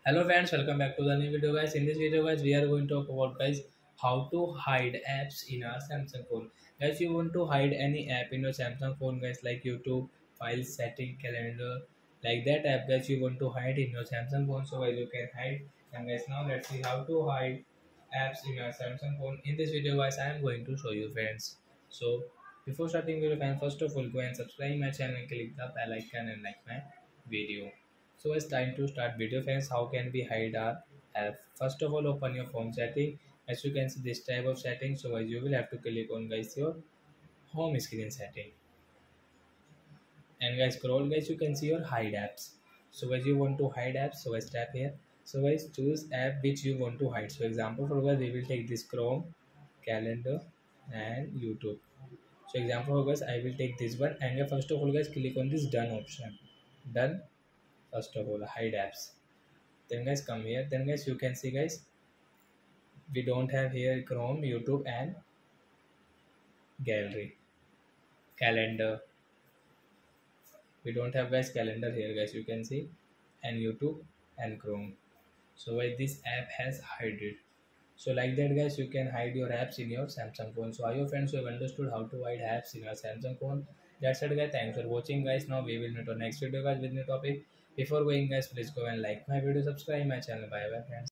Hello friends, welcome back to the new video guys. In this video guys, we are going to talk about guys how to hide apps in our Samsung phone. Guys, you want to hide any app in your Samsung phone guys like YouTube, files, setting, calendar, like that app guys you want to hide in your Samsung phone so guys you can hide. And guys now let's see how to hide apps in our Samsung phone. In this video guys, I am going to show you friends. So before starting video fan, first of all go and subscribe my channel and click the bell icon and like my video. So it's time to start video friends. How can we hide our app? First of all, open your phone setting. As you can see this type of setting. So guys, you will have to click on guys your home screen setting. And guys scroll guys, you can see your hide apps. So guys you want to hide apps. So guys tap here. So guys choose app which you want to hide. So example for guys we will take this Chrome, calendar and YouTube. So example for guys I will take this one and first of all guys click on this done option. Done. First of all hide apps, then guys come here, then guys you can see guys we don't have here Chrome, YouTube and gallery, calendar. We don't have guys calendar here guys, you can see, and YouTube and Chrome. So why this app has hide it. So like that guys you can hide your apps in your Samsung phone. So are your friends who have understood how to hide apps in your Samsung phone? That's it guys, thanks for watching guys. Now we will meet on next video guys with new topic. Before going guys, please go and like my video, subscribe my channel. Bye bye friends.